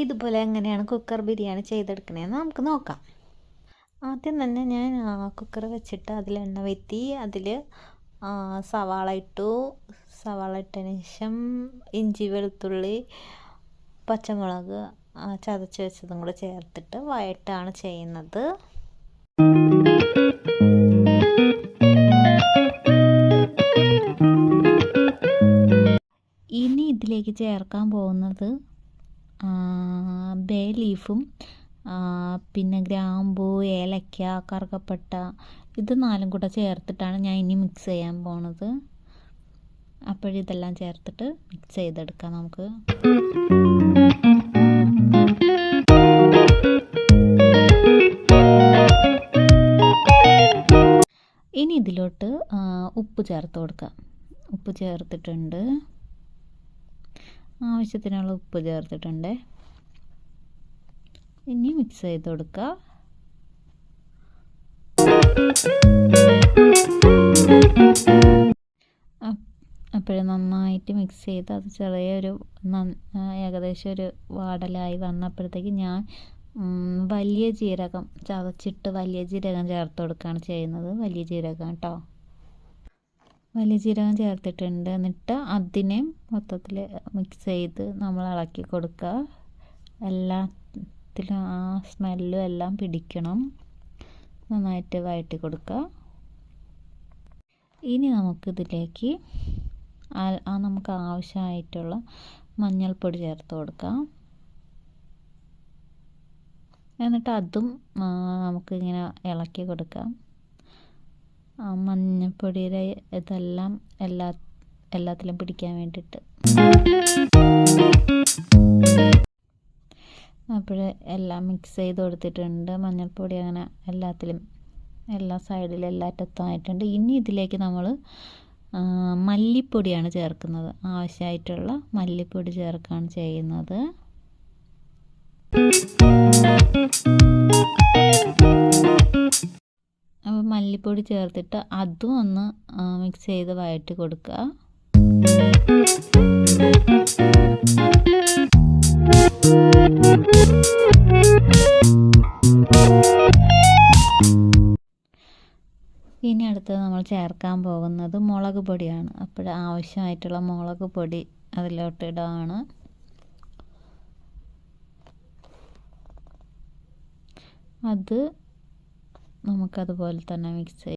ഇതുപോലെ എങ്ങനെയാണ് കുക്കർ ബിരിയാണി ചെയ്തെടുക്കണേന്ന് നമുക്ക് നോക്കാം. ആദ്യം തന്നെ ഞാൻ കുക്കർ വെച്ചിട്ട് അതിൽ എണ്ണ വറ്റി അതിൽ സവാള ഇട്ടു. സവാള ഇട്ടതിന് ശേഷം ഇഞ്ചി വെളുത്തുള്ളി പച്ചമുളക് ചതച്ച് വെച്ചതും കൂടെ ചേർത്തിട്ട് വഴറ്റാണ് ചെയ്യുന്നത്. ഇനി ഇതിലേക്ക് ചേർക്കാൻ പോകുന്നത് ബേ ലീഫും പിന്നെ ഗ്രാമ്പൂ, ഏലക്ക, കറുകപ്പട്ട ഇത് 4 കൂടെ ചേർത്തിട്ടാണ് ഞാൻ ഇനി മിക്സ് ചെയ്യാൻ പോണത്. അപ്പോഴിതെല്ലാം ചേർത്തിട്ട് മിക്സ് ചെയ്തെടുക്കാം നമുക്ക്. ഇനി ഇതിലോട്ട് ഉപ്പ് ചേർത്ത് കൊടുക്കാം. ഉപ്പ് ചേർത്തിട്ടുണ്ട്, ആവശ്യത്തിനുള്ള ഉപ്പ് ചേർത്തിട്ടുണ്ട്. ഇനി മിക്സ് ചെയ്ത് കൊടുക്കുക. അപ്പോഴേ നന്നായിട്ട് മിക്സ് ചെയ്ത് അത് ചെറിയൊരു ഏകദേശം ഒരു വാടലായി വന്നപ്പോഴത്തേക്ക് ഞാൻ വലിയ ജീരകം ചതച്ചിട്ട് വലിയ ജീരകം ചേർത്ത് കൊടുക്കുകയാണ് ചെയ്യുന്നത്. വലിയ ജീരകം കേട്ടോ, വലിയ ജീരകം ചേർത്തിട്ടുണ്ട്. എന്നിട്ട് അതിനെ മൊത്തത്തിൽ മിക്സ് ചെയ്ത് നമ്മൾ ഇളക്കി കൊടുക്കുക. എല്ലാത്തിലും ആ സ്മെല്ലും എല്ലാം പിടിക്കണം. നന്നായിട്ട് വഴറ്റി കൊടുക്കുക. ഇനി നമുക്കിതിലേക്ക് നമുക്ക് ആവശ്യമായിട്ടുള്ള മഞ്ഞൾപ്പൊടി ചേർത്ത് കൊടുക്കാം. എന്നിട്ട് അതും നമുക്കിങ്ങനെ ഇളക്കി കൊടുക്കാം. മഞ്ഞൾപ്പൊടിയുടെ ഇതെല്ലാം എല്ലാത്തിലും പിടിക്കാൻ വേണ്ടിയിട്ട്. അപ്പോൾ എല്ലാം മിക്സ് ചെയ്ത് കൊടുത്തിട്ടുണ്ട്. മഞ്ഞൾപ്പൊടി അങ്ങനെ എല്ലാത്തിലും എല്ലാ സൈഡിലും എല്ലാറ്റത്തായിട്ടുണ്ട്. ഇനി ഇതിലേക്ക് നമ്മൾ മല്ലിപ്പൊടിയാണ് ചേർക്കുന്നത്. ആവശ്യമായിട്ടുള്ള മല്ലിപ്പൊടി ചേർക്കുകയാണ് ചെയ്യുന്നത്. അപ്പോൾ മല്ലിപ്പൊടി ചേർത്തിട്ട് അതും ഒന്ന് മിക്സ് ചെയ്ത് വഴറ്റി കൊടുക്കുക. ഇനി അടുത്തത് നമ്മൾ ചേർക്കാൻ പോകുന്നത് മുളക് പൊടിയാണ്. അപ്പോൾ ആവശ്യമായിട്ടുള്ള മുളക് പൊടി അതിലോട്ട് ഇടാണ്. അത് നമുക്കതുപോലെ തന്നെ മിക്സ് ചെയ്യാം.